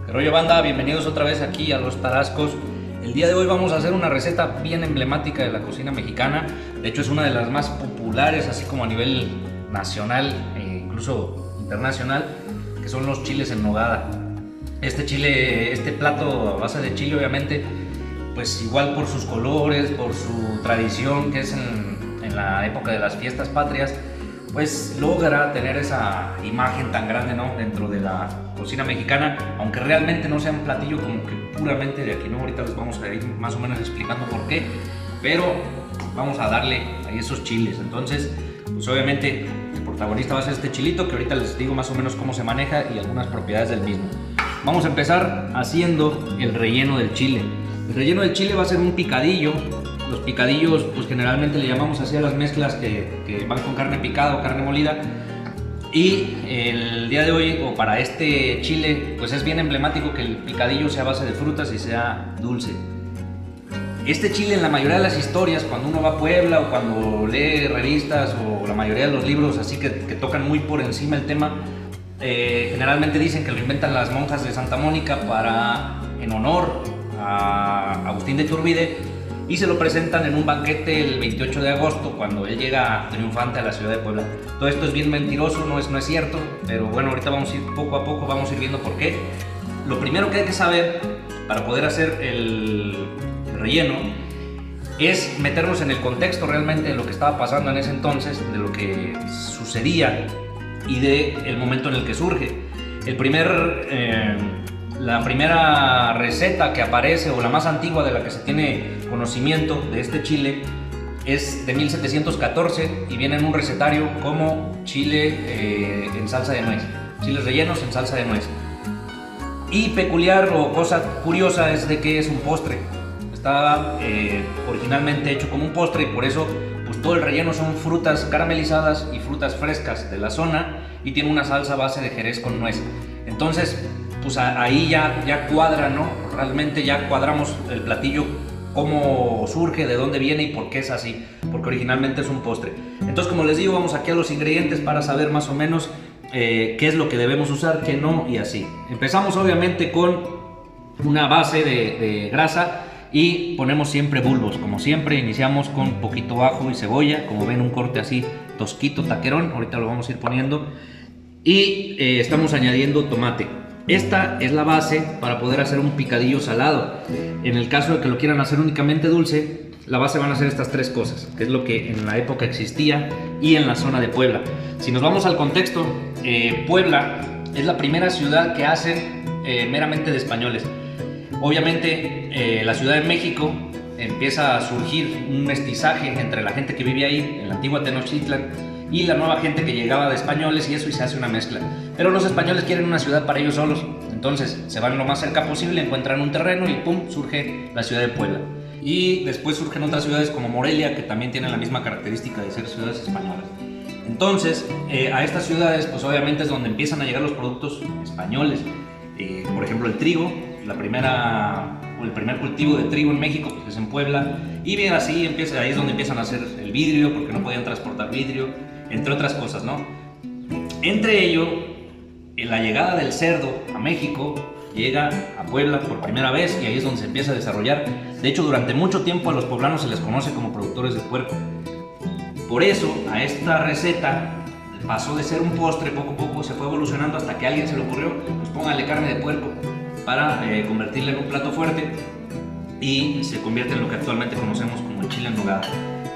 ¿Qué rollo, banda? Bienvenidos otra vez aquí a Los Tarascos. El día de hoy vamos a hacer una receta bien emblemática de la cocina mexicana. De hecho es una de las más populares, así como a nivel nacional e incluso internacional, que son los chiles en nogada. Este plato a base de chile, obviamente, pues igual por sus colores, por su tradición, que es en la época de las fiestas patrias, pues logra tener esa imagen tan grande, ¿no?, dentro de la cocina mexicana, aunque realmente no sea un platillo como que puramente de aquí, ¿no? Ahorita les vamos a ir más o menos explicando por qué, pero vamos a darle ahí esos chiles. Entonces, pues obviamente el protagonista va a ser este chilito, que ahorita les digo más o menos cómo se maneja y algunas propiedades del mismo. Vamos a empezar haciendo el relleno del chile. El relleno del chile va a ser un picadillo. Los picadillos, pues generalmente le llamamos así a las mezclas que van con carne picada o carne molida. Y el día de hoy, o para este chile, pues es bien emblemático que el picadillo sea a base de frutas y sea dulce. Este chile, en la mayoría de las historias, cuando uno va a Puebla o cuando lee revistas o la mayoría de los libros así que tocan muy por encima el tema, generalmente dicen que lo inventan las monjas de Santa Mónica en honor a Agustín de Iturbide, y se lo presentan en un banquete el 28 de agosto, cuando él llega triunfante a la ciudad de Puebla. Todo esto es bien mentiroso, no es cierto, pero bueno, ahorita vamos a ir poco a poco, vamos a ir viendo por qué. Lo primero que hay que saber para poder hacer el relleno es meternos en el contexto realmente de lo que estaba pasando en ese entonces, de lo que sucedía y del momento en el que surge. La primera receta que aparece, o la más antigua de la que se tiene conocimiento de este chile, es de 1714 y viene en un recetario como chile en salsa de nuez, chiles rellenos en salsa de nuez. Y peculiar o cosa curiosa es de que es un postre. Está originalmente hecho como un postre y por eso pues todo el relleno son frutas caramelizadas y frutas frescas de la zona, y tiene una salsa base de jerez con nuez. Entonces pues ahí ya cuadra, ¿no? Realmente ya cuadramos el platillo, cómo surge, de dónde viene y por qué es así, porque originalmente es un postre. Entonces, como les digo, vamos aquí a los ingredientes para saber más o menos qué es lo que debemos usar, qué no, y así. Empezamos obviamente con una base de grasa y ponemos siempre bulbos. Como siempre, iniciamos con poquito ajo y cebolla, como ven, un corte así tosquito, taquerón, ahorita lo vamos a ir poniendo, y estamos añadiendo tomate. Esta es la base para poder hacer un picadillo salado. En el caso de que lo quieran hacer únicamente dulce, la base van a ser estas tres cosas, que es lo que en la época existía y en la zona de Puebla. Si nos vamos al contexto, Puebla es la primera ciudad que hacen meramente de españoles. Obviamente la Ciudad de México empieza a surgir un mestizaje entre la gente que vivía ahí, en la antigua Tenochtitlan, y la nueva gente que llegaba de españoles, y eso, y se hace una mezcla. Pero los españoles quieren una ciudad para ellos solos, entonces se van lo más cerca posible, encuentran un terreno y pum, surge la ciudad de Puebla. Y después surgen otras ciudades como Morelia, que también tienen la misma característica de ser ciudades españolas. Entonces a estas ciudades pues obviamente es donde empiezan a llegar los productos españoles. Por ejemplo, el trigo, el primer cultivo de trigo en México pues es en Puebla, y bien así ahí es donde empiezan a hacer el vidrio, porque no podían transportar vidrio, entre otras cosas, ¿no? Entre ello, en la llegada del cerdo a México, llega a Puebla por primera vez, y ahí es donde se empieza a desarrollar. De hecho, durante mucho tiempo a los poblanos se les conoce como productores de puerco. Por eso, a esta receta pasó de ser un postre, poco a poco se fue evolucionando hasta que a alguien se le ocurrió, pues póngale carne de puerco para convertirla en un plato fuerte, y se convierte en lo que actualmente conocemos como el chile en nogada.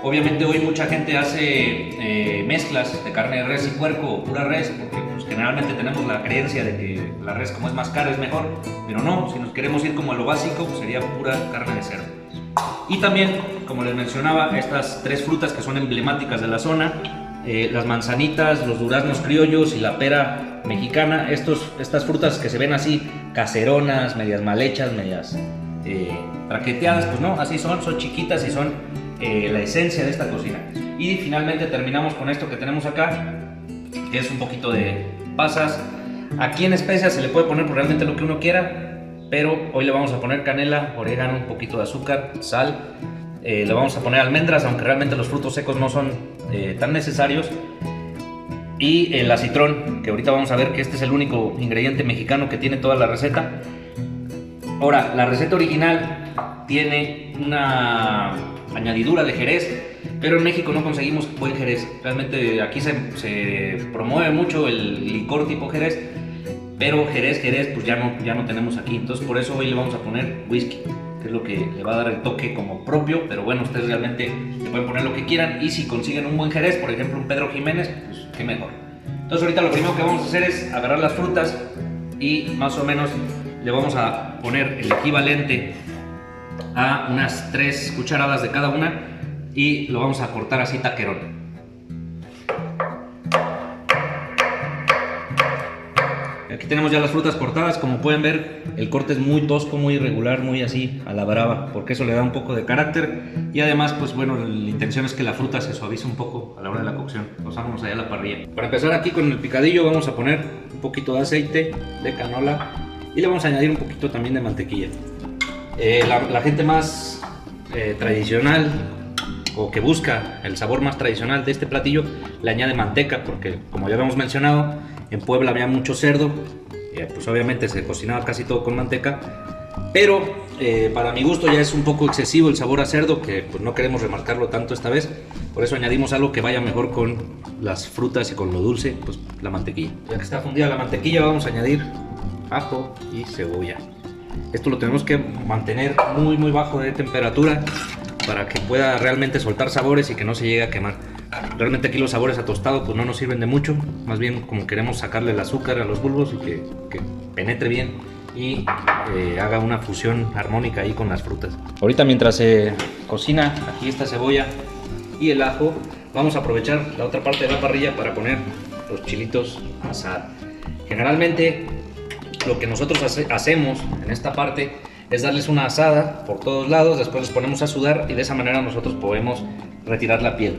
Obviamente hoy mucha gente hace mezclas de carne de res y puerco, o pura res, porque pues, generalmente tenemos la creencia de que la res, como es más cara, es mejor, pero no, si nos queremos ir como a lo básico, pues sería pura carne de cerdo. Y también, como les mencionaba, estas tres frutas que son emblemáticas de la zona, las manzanitas, los duraznos criollos y la pera mexicana, estas frutas que se ven así caseronas, medias mal hechas, medias traqueteadas, pues no, así son chiquitas y son la esencia de esta cocina. Y finalmente terminamos con esto que tenemos acá, que es un poquito de pasas. Aquí en especias se le puede poner realmente lo que uno quiera, pero hoy le vamos a poner canela, orégano, un poquito de azúcar, sal. Le vamos a poner almendras, aunque realmente los frutos secos no son tan necesarios. Y el acitrón, que ahorita vamos a ver que este es el único ingrediente mexicano que tiene toda la receta. Ahora, la receta original tiene una añadidura de jerez, pero en México no conseguimos buen jerez. Realmente aquí se promueve mucho el licor tipo jerez, pero jerez pues ya no tenemos aquí. Entonces por eso hoy le vamos a poner whisky, que es lo que le va a dar el toque como propio. Pero bueno, ustedes realmente le pueden poner lo que quieran, y si consiguen un buen jerez, por ejemplo un Pedro Jiménez, pues qué mejor. Entonces ahorita lo primero que vamos a hacer es agarrar las frutas y más o menos le vamos a poner el equivalente a unas 3 cucharadas de cada una, y lo vamos a cortar así taquerón. Aquí tenemos ya las frutas cortadas. Como pueden ver, el corte es muy tosco, muy irregular, muy así a la brava, porque eso le da un poco de carácter, y además pues bueno, la intención es que la fruta se suavice un poco a la hora de la cocción. Pasámonos allá a la parrilla. Para empezar, aquí con el picadillo vamos a poner un poquito de aceite de canola y le vamos a añadir un poquito también de mantequilla. La gente más tradicional, o que busca el sabor más tradicional de este platillo, le añade manteca, porque como ya habíamos mencionado, en Puebla había mucho cerdo, pues obviamente se cocinaba casi todo con manteca, pero para mi gusto ya es un poco excesivo el sabor a cerdo, que pues no queremos remarcarlo tanto esta vez. Por eso añadimos algo que vaya mejor con las frutas y con lo dulce, pues la mantequilla. Ya que está fundida la mantequilla, vamos a añadir ajo y cebolla. Esto lo tenemos que mantener muy bajo de temperatura para que pueda realmente soltar sabores y que no se llegue a quemar. Realmente aquí los sabores a tostado pues no nos sirven de mucho, más bien como queremos sacarle el azúcar a los bulbos y que penetre bien y haga una fusión armónica ahí con las frutas. Ahorita mientras se cocina aquí esta cebolla y el ajo, vamos a aprovechar la otra parte de la parrilla para poner los chilitos asar. Generalmente lo que nosotros hacemos en esta parte es darles una asada por todos lados, después los ponemos a sudar y de esa manera nosotros podemos retirar la piel.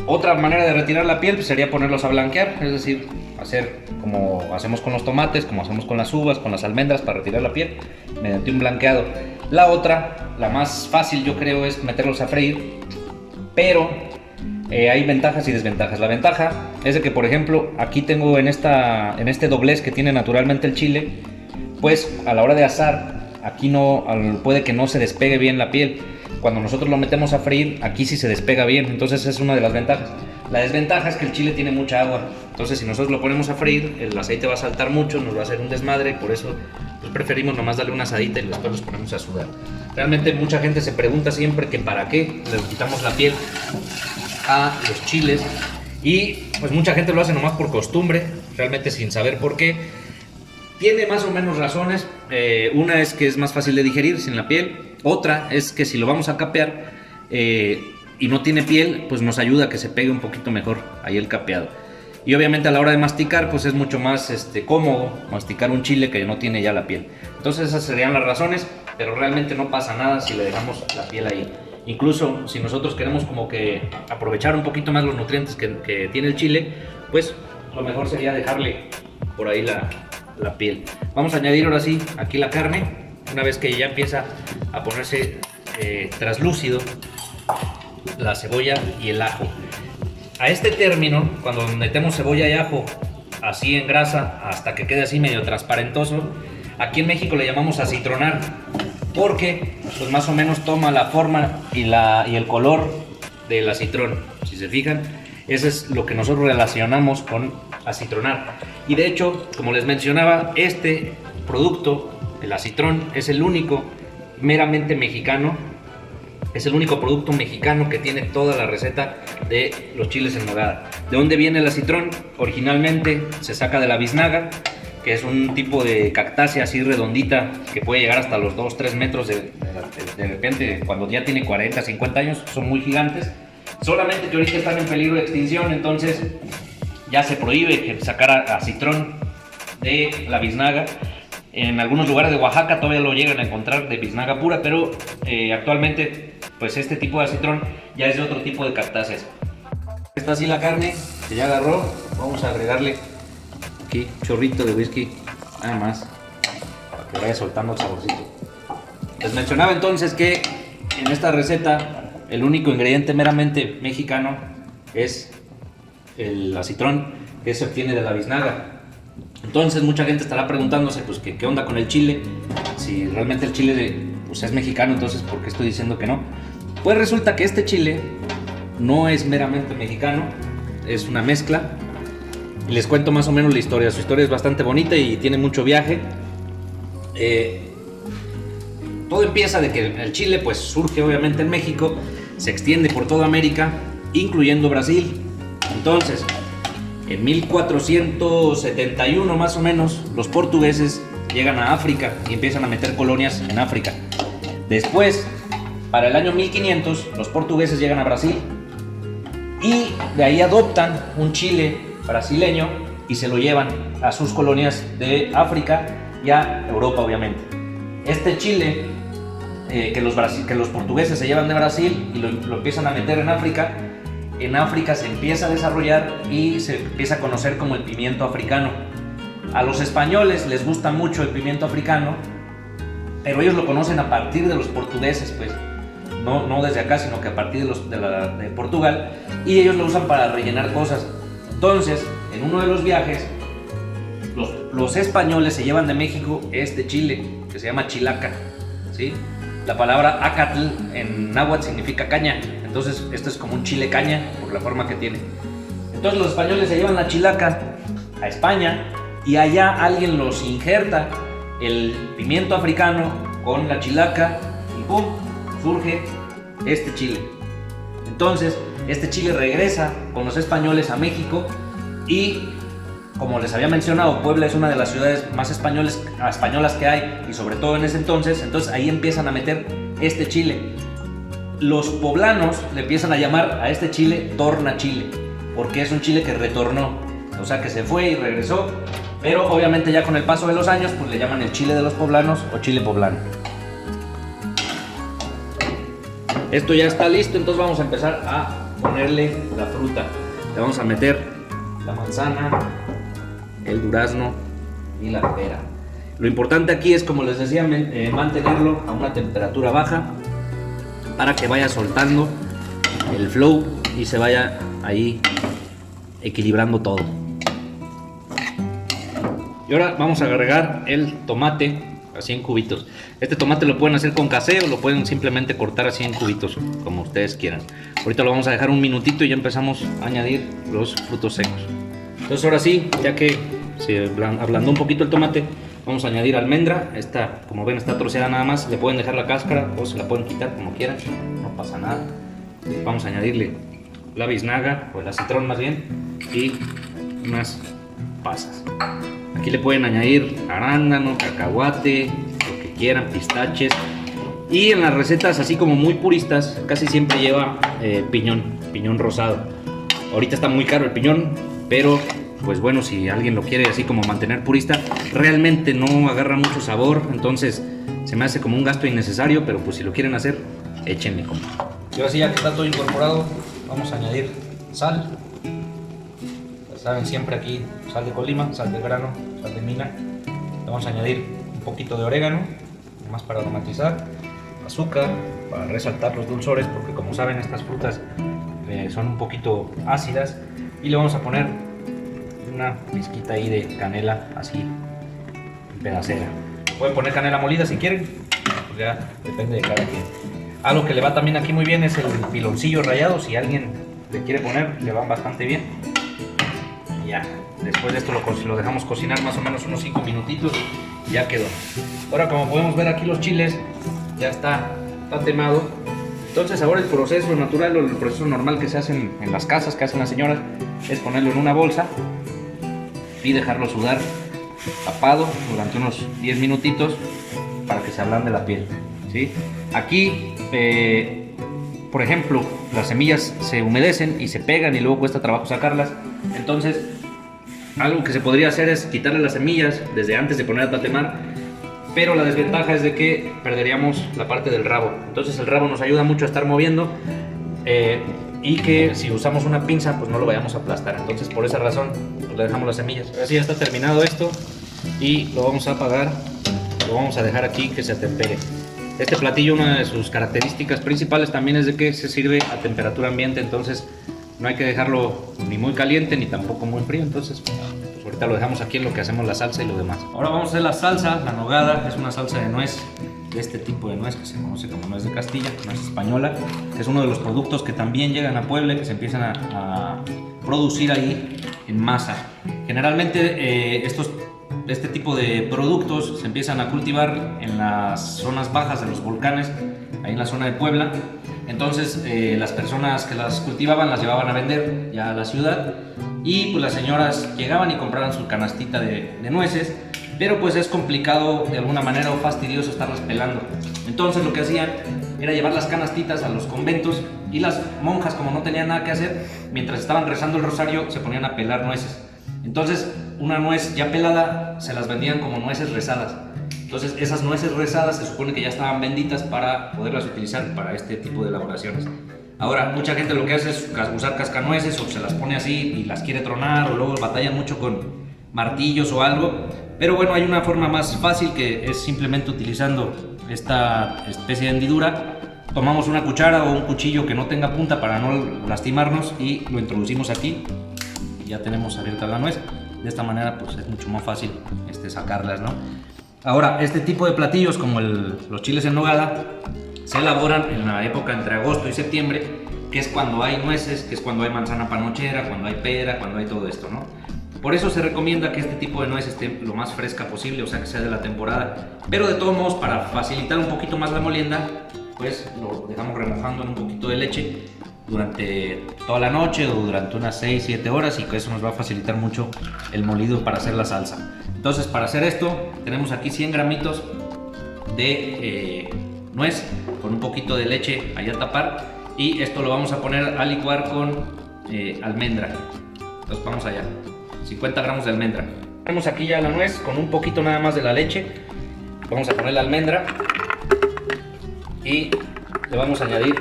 Otra manera de retirar la piel pues sería ponerlos a blanquear, es decir, hacer como hacemos con los tomates, como hacemos con las uvas, con las almendras, para retirar la piel mediante un blanqueado. La otra, la más fácil yo creo, es meterlos a freír, pero hay ventajas y desventajas. La ventaja es de que, por ejemplo, aquí tengo en este doblez que tiene naturalmente el chile, pues a la hora de asar, aquí puede que no se despegue bien la piel. Cuando nosotros lo metemos a freír, aquí sí se despega bien, entonces es una de las ventajas. La desventaja es que el chile tiene mucha agua, entonces si nosotros lo ponemos a freír, el aceite va a saltar mucho, nos va a hacer un desmadre, y por eso pues preferimos nomás darle una asadita y después los ponemos a sudar. Realmente mucha gente se pregunta siempre que para qué le quitamos la piel a los chiles, y pues mucha gente lo hace nomás por costumbre, realmente sin saber por qué. Tiene más o menos razones. Una es que es más fácil de digerir sin la piel. Otra es que si lo vamos a capear y no tiene piel, pues nos ayuda a que se pegue un poquito mejor ahí el capeado. Y obviamente a la hora de masticar, pues es mucho más cómodo masticar un chile que no tiene ya la piel. Entonces esas serían las razones, pero realmente no pasa nada si le dejamos la piel ahí. Incluso si nosotros queremos como que aprovechar un poquito más los nutrientes que tiene el chile, pues lo mejor sería dejarle por ahí la piel. Vamos a añadir ahora sí aquí la carne, una vez que ya empieza a ponerse traslúcido la cebolla y el ajo. A este término, cuando metemos cebolla y ajo así en grasa hasta que quede así medio transparentoso, aquí en México le llamamos acitronar, porque pues más o menos toma la forma y el color del acitrón. Si se fijan, eso es lo que nosotros relacionamos con acitronar. Y de hecho, como les mencionaba, este producto, el acitrón, es el único meramente mexicano. Es el único producto mexicano que tiene toda la receta de los chiles en nogada. ¿De dónde viene el acitrón? Originalmente se saca de la biznaga, que es un tipo de cactácea así redondita que puede llegar hasta los 2-3 metros de repente, cuando ya tiene 40, 50 años, son muy gigantes. Solamente que ahorita están en peligro de extinción, entonces ya se prohíbe sacar acitrón de la biznaga. En algunos lugares de Oaxaca todavía lo llegan a encontrar de biznaga pura, pero actualmente pues este tipo de acitrón ya es de otro tipo de cactáceas. Está así la carne, que ya agarró. Vamos a agregarle aquí un chorrito de whisky, nada más, para que vaya soltando el saborcito. Les mencionaba entonces que en esta receta el único ingrediente meramente mexicano es el acitrón, que se obtiene de la biznaga. Entonces mucha gente estará preguntándose pues qué onda con el chile, si realmente el chile pues, es mexicano, entonces ¿por qué estoy diciendo que no? Pues resulta que este chile no es meramente mexicano, es una mezcla. Y les cuento más o menos la historia. Su historia es bastante bonita y tiene mucho viaje. Todo empieza de que el chile pues surge obviamente en México, se extiende por toda América, incluyendo Brasil. Entonces, en 1471 más o menos, los portugueses llegan a África y empiezan a meter colonias en África. Después, para el año 1500, los portugueses llegan a Brasil y de ahí adoptan un chile brasileño y se lo llevan a sus colonias de África y a Europa, obviamente. Este chile que los portugueses se llevan de Brasil y lo empiezan a meter en África se empieza a desarrollar y se empieza a conocer como el pimiento africano. A los españoles les gusta mucho el pimiento africano, pero ellos lo conocen a partir de los portugueses, pues no desde acá, sino que a partir de Portugal, y ellos lo usan para rellenar cosas. Entonces, en uno de los viajes, los españoles se llevan de México este chile, que se llama chilaca, ¿sí? La palabra acatl en náhuatl significa caña, entonces esto es como un chile caña por la forma que tiene. Entonces los españoles se llevan la chilaca a España y allá alguien los injerta el pimiento africano con la chilaca y ¡pum! Surge este chile. Entonces este chile regresa con los españoles a México y, como les había mencionado, Puebla es una de las ciudades más españolas que hay, y sobre todo en ese entonces ahí empiezan a meter este chile. Los poblanos le empiezan a llamar a este chile torna chile, porque es un chile que retornó, o sea que se fue y regresó, pero obviamente ya con el paso de los años pues le llaman el chile de los poblanos o chile poblano. Esto ya está listo, entonces vamos a empezar a ponerle la fruta. Le vamos a meter la manzana, el durazno y la pera. Lo importante aquí es, como les decía, mantenerlo a una temperatura baja para que vaya soltando el flow y se vaya ahí equilibrando todo. Y ahora vamos a agregar el tomate así en cubitos. Este tomate lo pueden hacer con casé o lo pueden simplemente cortar así en cubitos, como ustedes quieran. Ahorita lo vamos a dejar un minutito y ya empezamos a añadir los frutos secos. Entonces ahora sí, ya que se ablandó un poquito el tomate, vamos a añadir almendra. Esta, como ven, está troceada nada más. Le pueden dejar la cáscara o se la pueden quitar como quieran, no pasa nada. Vamos a añadirle la biznaga, o el acitrón más bien, y unas pasas. Aquí le pueden añadir arándano, cacahuate, lo que quieran, pistaches. Y en las recetas así como muy puristas casi siempre lleva piñón rosado. Ahorita está muy caro el piñón, pero pues bueno, si alguien lo quiere así como mantener purista, realmente no agarra mucho sabor, entonces se me hace como un gasto innecesario, pero pues si lo quieren hacer, échenle como. Y ahora sí, ya que está todo incorporado, vamos a añadir sal. Ya saben, siempre aquí sal de Colima, sal de grano, sal de mina. Le vamos a añadir un poquito de orégano, más para aromatizar, azúcar para resaltar los dulzores, porque como saben estas frutas son un poquito ácidas, y le vamos a poner una pizquita ahí de canela así en pedacera. Pueden poner canela molida si quieren, pues ya depende de cada quien. Algo que le va también aquí muy bien es el piloncillo rallado. Si alguien le quiere poner, le van bastante bien. Y ya, después de esto lo dejamos cocinar más o menos unos 5 minutitos y ya quedó. Ahora, como podemos ver aquí, los chiles ya está temado. Entonces ahora el proceso natural o el proceso normal que se hace en las casas, que hacen las señoras, es ponerlo en una bolsa y dejarlo sudar tapado durante unos 10 minutitos para que se ablande la piel, ¿sí? Aquí, por ejemplo, las semillas se humedecen y se pegan y luego cuesta trabajo sacarlas. Entonces, algo que se podría hacer es quitarle las semillas desde antes de poner a tatemar, pero la desventaja es de que perderíamos la parte del rabo. Entonces el rabo nos ayuda mucho a estar moviendo y que si usamos una pinza pues no lo vayamos a aplastar. Entonces por esa razón pues le dejamos las semillas. Así ya está terminado esto y lo vamos a apagar. Lo vamos a dejar aquí que se atempere. Este platillo, una de sus características principales también es de que se sirve a temperatura ambiente, entonces no hay que dejarlo ni muy caliente ni tampoco muy frío. Entonces pues ahorita lo dejamos aquí en lo que hacemos la salsa y lo demás. Ahora vamos a hacer la salsa. La nogada es una salsa de nuez, de este tipo de nuez que se conoce como nuez de Castilla, nuez española, que es uno de los productos que también llegan a Puebla, que se empiezan a producir ahí en masa. Generalmente este tipo de productos se empiezan a cultivar en las zonas bajas de los volcanes, ahí en la zona de Puebla. Entonces las personas que las cultivaban las llevaban a vender ya a la ciudad, y pues las señoras llegaban y compraban su canastita de nueces, pero pues es complicado de alguna manera o fastidioso estarlas pelando. Entonces lo que hacían era llevar las canastitas a los conventos, y las monjas, como no tenían nada que hacer, mientras estaban rezando el rosario se ponían a pelar nueces. Entonces una nuez ya pelada se las vendían como nueces rezadas. Entonces esas nueces rezadas se supone que ya estaban benditas para poderlas utilizar para este tipo de elaboraciones. Ahora, mucha gente lo que hace es usar cascanueces, o se las pone así y las quiere tronar, o luego batallan mucho con martillos o algo. Pero bueno, hay una forma más fácil, que es simplemente utilizando esta especie de hendidura. Tomamos una cuchara o un cuchillo que no tenga punta para no lastimarnos y lo introducimos aquí. Ya tenemos abierta la nuez. De esta manera pues es mucho más fácil sacarlas, ¿no? Ahora, este tipo de platillos como los chiles en nogada se elaboran en la época entre agosto y septiembre, que es cuando hay nueces, que es cuando hay manzana panochera, cuando hay pera, cuando hay todo esto, ¿no? Por eso se recomienda que este tipo de nuez esté lo más fresca posible, o sea, que sea de la temporada. Pero de todos modos, para facilitar un poquito más la molienda, pues lo dejamos remojando en un poquito de leche durante toda la noche o durante unas 6-7 horas, y que eso nos va a facilitar mucho el molido para hacer la salsa. Entonces, para hacer esto tenemos aquí 100 gramitos de nuez con un poquito de leche allá a tapar, y esto lo vamos a poner a licuar con almendra. Entonces vamos allá, 50 gramos de almendra. Tenemos aquí ya la nuez con un poquito nada más de la leche. Vamos a poner la almendra y le vamos a añadir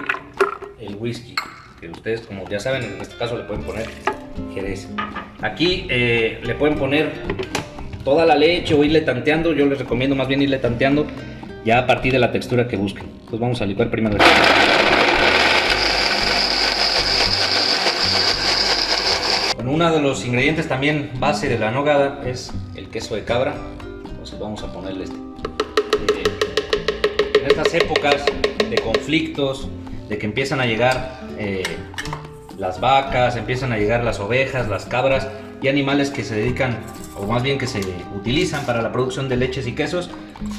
el whisky, que ustedes, como ya saben, en este caso le pueden poner jerez. Aquí le pueden poner toda la leche o irle tanteando. Yo les recomiendo más bien irle tanteando ya a partir de la textura que busquen. Entonces vamos a licuar primero esto. Bueno, uno de los ingredientes también base de la nogada es el queso de cabra. Entonces vamos a ponerle en estas épocas de conflictos, de que empiezan a llegar las vacas, empiezan a llegar las ovejas, las cabras y animales que se dedican, o más bien que se utilizan para la producción de leches y quesos,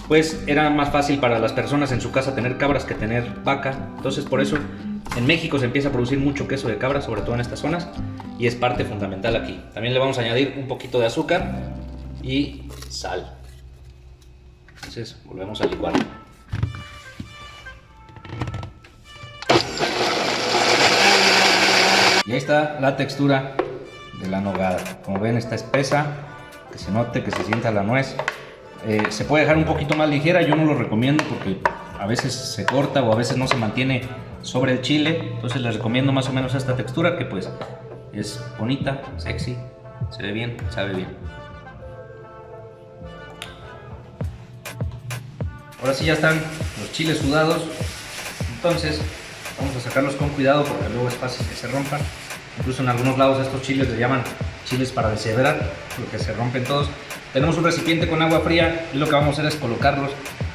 pues era más fácil para las personas en su casa tener cabras que tener vaca. Entonces por eso en México se empieza a producir mucho queso de cabra, sobre todo en estas zonas, y es parte fundamental aquí. También le vamos a añadir un poquito de azúcar y sal. Entonces volvemos a licuar. Y ahí está la textura de la nogada. Como ven, está espesa, que se note, que se sienta la nuez. Se puede dejar un poquito más ligera, yo no lo recomiendo porque a veces se corta o a veces no se mantiene sobre el chile. Entonces les recomiendo más o menos esta textura, que pues es bonita, sexy, se ve bien, sabe bien. Ahora sí ya están los chiles sudados, entonces vamos a sacarlos con cuidado porque luego es fácil que se rompan. Incluso en algunos lados estos chiles les llaman chiles para deshebrar, porque se rompen todos. Tenemos un recipiente con agua fría y lo que vamos a hacer es colocarlos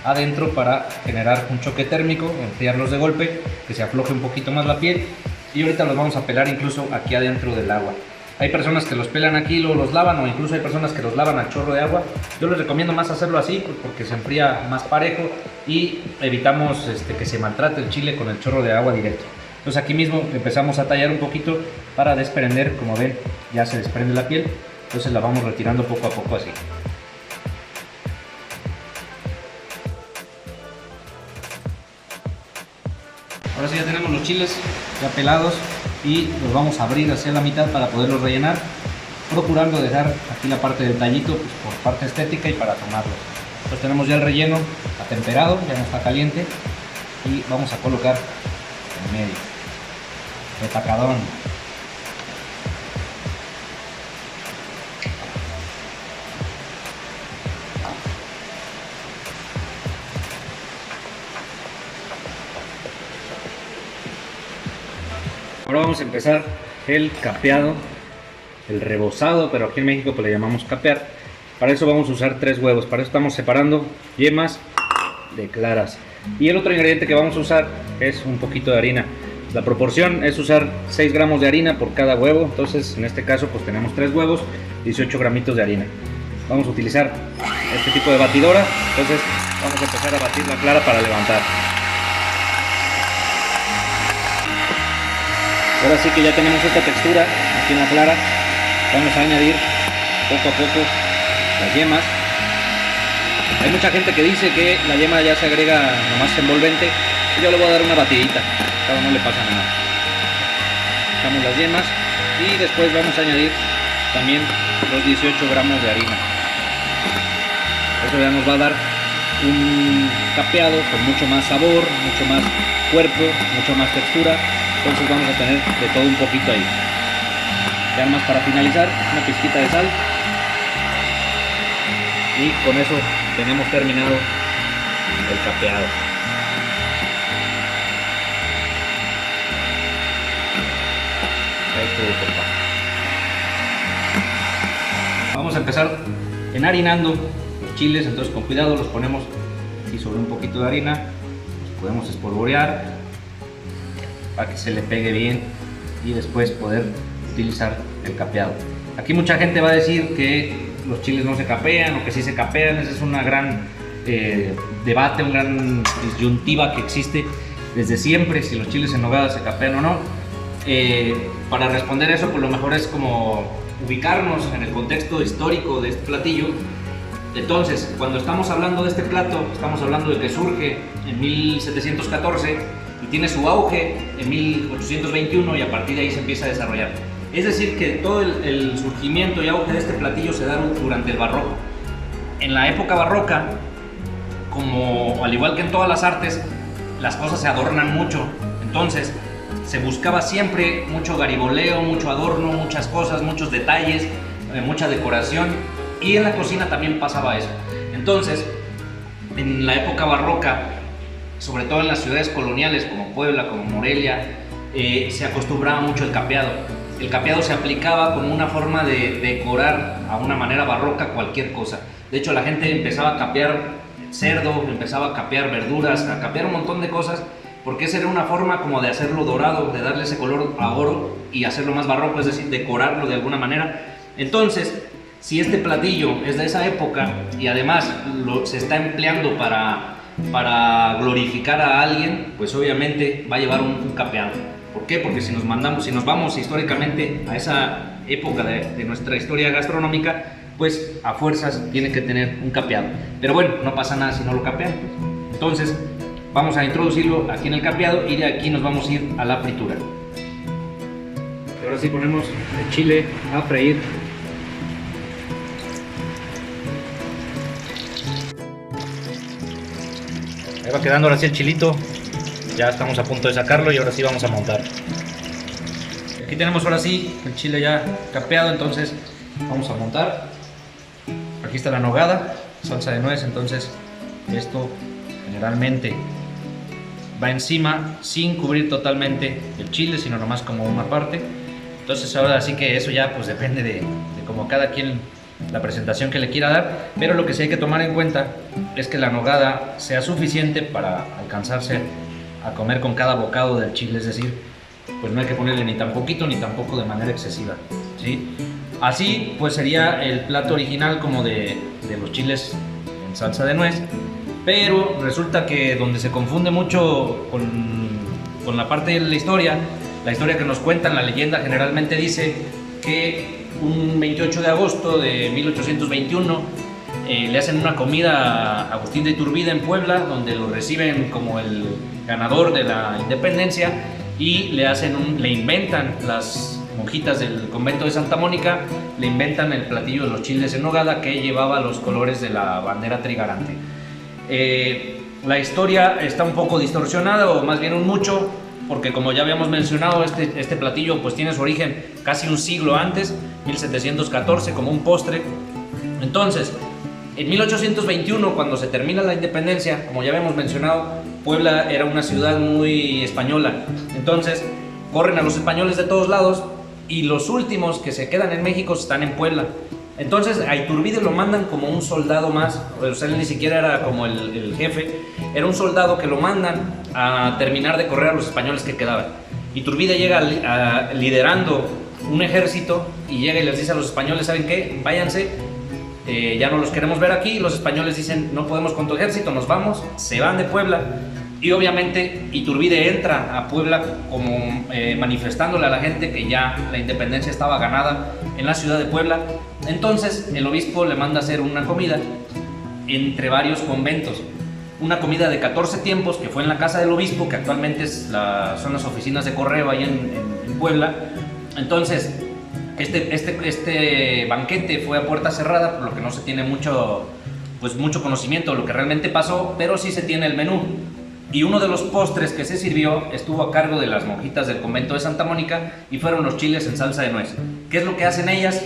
adentro para generar un choque térmico, enfriarlos de golpe, que se afloje un poquito más la piel, y ahorita los vamos a pelar incluso aquí adentro del agua. Hay personas que los pelan aquí y luego los lavan, o incluso hay personas que los lavan al chorro de agua. Yo les recomiendo más hacerlo así, pues porque se enfría más parejo y evitamos que se maltrate el chile con el chorro de agua directo. Entonces aquí mismo empezamos a tallar un poquito para desprender. Como ven, ya se desprende la piel, entonces la vamos retirando poco a poco así. Ahora sí ya tenemos los chiles ya pelados y los vamos a abrir hacia la mitad para poderlos rellenar, procurando dejar aquí la parte del tallito pues, por parte estética y para tomarlos. Entonces tenemos ya el relleno atemperado, ya no está caliente, y vamos a colocar en medio, retacadón. Ahora vamos a empezar el capeado el rebozado, pero aquí en México pues le llamamos capear. Para eso vamos a usar 3 huevos, para eso estamos separando yemas de claras. Y el otro ingrediente que vamos a usar es un poquito de harina. La proporción es usar 6 gramos de harina por cada huevo, entonces en este caso pues tenemos 3 huevos, 18 gramitos de harina. Vamos a utilizar este tipo de batidora, entonces vamos a empezar a batir la clara para levantar. Ahora sí que ya tenemos esta textura aquí en la clara, vamos a añadir poco a poco las yemas. Hay mucha gente que dice que la yema ya se agrega nomás envolvente, yo le voy a dar una batidita, cada no le pasa nada. Echamos las yemas y después vamos a añadir también los 18 gramos de harina. Eso ya nos va a dar un capeado con mucho más sabor, mucho más cuerpo, mucho más textura. Entonces vamos a tener de todo un poquito ahí. Ya más para finalizar, una pizquita de sal. Y con eso tenemos terminado el capeado. Ahí estuvo, compa. Vamos a empezar enharinando los chiles, entonces con cuidado los ponemos aquí sobre un poquito de harina, los podemos espolvorear para que se le pegue bien y después poder utilizar el capeado. Aquí mucha gente va a decir que los chiles no se capean o que sí se capean. Ese es una gran debate, una gran disyuntiva que existe desde siempre, si los chiles en nogada se capean o no. Para responder eso, pues lo mejor es como ubicarnos en el contexto histórico de este platillo. Entonces, cuando estamos hablando de este plato, estamos hablando de que surge en 1714 y tiene su auge en 1821 y a partir de ahí se empieza a desarrollar. Es decir, que todo el surgimiento y auge de este platillo se da durante el barroco. En la época barroca, como al igual que en todas las artes, las cosas se adornan mucho. Entonces, se buscaba siempre mucho gariboleo, mucho adorno, muchas cosas, muchos detalles, mucha decoración. Y en la cocina también pasaba eso. Entonces, en la época barroca, sobre todo en las ciudades coloniales como Puebla, como Morelia, se acostumbraba mucho el capeado. El capeado se aplicaba como una forma de decorar a una manera barroca cualquier cosa. De hecho, la gente empezaba a capear cerdo, empezaba a capear verduras, a capear un montón de cosas, porque esa era una forma como de hacerlo dorado, de darle ese color a oro y hacerlo más barroco, es decir, decorarlo de alguna manera. Entonces, si este platillo es de esa época y además se está empleando para glorificar a alguien, pues obviamente va a llevar un capeado. ¿Por qué? Porque si nos vamos históricamente a esa época de nuestra historia gastronómica, pues a fuerzas tiene que tener un capeado. Pero bueno, no pasa nada si no lo capean. Entonces, vamos a introducirlo aquí en el capeado y de aquí nos vamos a ir a la fritura. Ahora sí ponemos el chile a freír. Ahí va quedando ahora sí el chilito. Ya estamos a punto de sacarlo y ahora sí vamos a montar. Aquí tenemos ahora sí el chile ya capeado, entonces vamos a montar. Aquí está la nogada, salsa de nuez, entonces esto generalmente va encima sin cubrir totalmente el chile, sino nomás como una parte. Entonces ahora sí que eso ya pues depende de como cada quien la presentación que le quiera dar, pero lo que sí hay que tomar en cuenta es que la nogada sea suficiente para alcanzarse a comer con cada bocado del chile, es decir, pues no hay que ponerle ni tan poquito ni tampoco de manera excesiva, ¿sí? Así pues sería el plato original como de los chiles en salsa de nuez, pero resulta que donde se confunde mucho con la parte de la historia que nos cuentan, la leyenda generalmente dice que un 28 de agosto de 1821 le hacen una comida a Agustín de Iturbide en Puebla, donde lo reciben como el ganador de la independencia y le inventan las monjitas del convento de Santa Mónica, le inventan el platillo de los chiles en nogada que llevaba los colores de la bandera trigarante. La historia está un poco distorsionada, o más bien un mucho, porque como ya habíamos mencionado, este platillo pues tiene su origen casi un siglo antes, 1714, como un postre. Entonces, en 1821, cuando se termina la independencia, como ya habíamos mencionado, Puebla era una ciudad muy española. Entonces, corren a los españoles de todos lados y los últimos que se quedan en México están en Puebla. Entonces a Iturbide lo mandan como un soldado más, o sea, él ni siquiera era como el jefe, era un soldado que lo mandan a terminar de correr a los españoles que quedaban. Iturbide llega liderando un ejército y llega y les dice a los españoles, ¿saben qué? Váyanse, ya no los queremos ver aquí. Los españoles dicen, no podemos con tu ejército, nos vamos, se van de Puebla. Y obviamente Iturbide entra a Puebla como manifestándole a la gente que ya la independencia estaba ganada en la ciudad de Puebla. Entonces el obispo le manda a hacer una comida entre varios conventos. Una comida de 14 tiempos que fue en la casa del obispo, que actualmente son las oficinas de correo ahí en Puebla. Entonces este banquete fue a puerta cerrada, por lo que no se tiene mucho conocimiento de lo que realmente pasó, pero sí se tiene el menú. Y uno de los postres que se sirvió estuvo a cargo de las monjitas del convento de Santa Mónica y fueron los chiles en salsa de nuez. ¿Qué es lo que hacen ellas?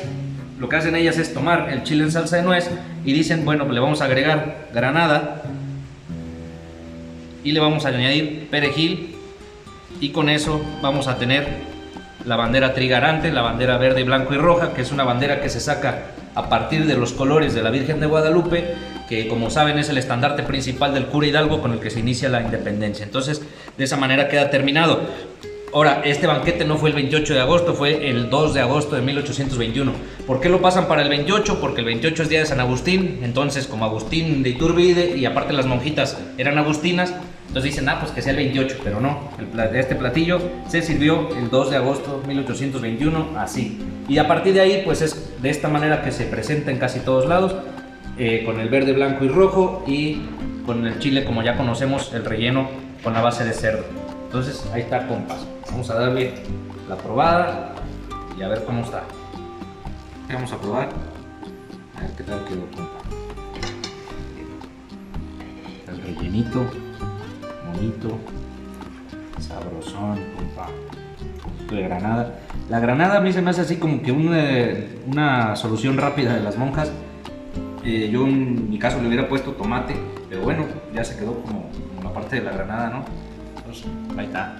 Lo que hacen ellas es tomar el chile en salsa de nuez y dicen, bueno, le vamos a agregar granada y le vamos a añadir perejil, y con eso vamos a tener la bandera trigarante, la bandera verde, blanco y roja, que es una bandera que se saca a partir de los colores de la Virgen de Guadalupe, que como saben es el estandarte principal del cura Hidalgo con el que se inicia la independencia. Entonces, de esa manera queda terminado. Ahora, este banquete no fue el 28 de agosto, fue el 2 de agosto de 1821. ¿Por qué lo pasan para el 28? Porque el 28 es día de San Agustín. Entonces, como Agustín de Iturbide y aparte las monjitas eran agustinas, entonces dicen, pues que sea el 28, pero no. Este platillo se sirvió el 2 de agosto de 1821, así. Y a partir de ahí, pues es de esta manera que se presenta en casi todos lados, con el verde, blanco y rojo, y con el chile, como ya conocemos, el relleno con la base de cerdo. Entonces, ahí está, compas. Vamos a darle la probada y a ver cómo está. Vamos a probar. A ver qué tal quedó, compa. El rellenito, bonito, sabrosón, compa. Un poquito de granada. La granada a mí se me hace así como que una solución rápida de las monjas. Yo en mi caso le hubiera puesto tomate, pero bueno, ya se quedó como la parte de la granada, ¿no? Entonces, ahí está.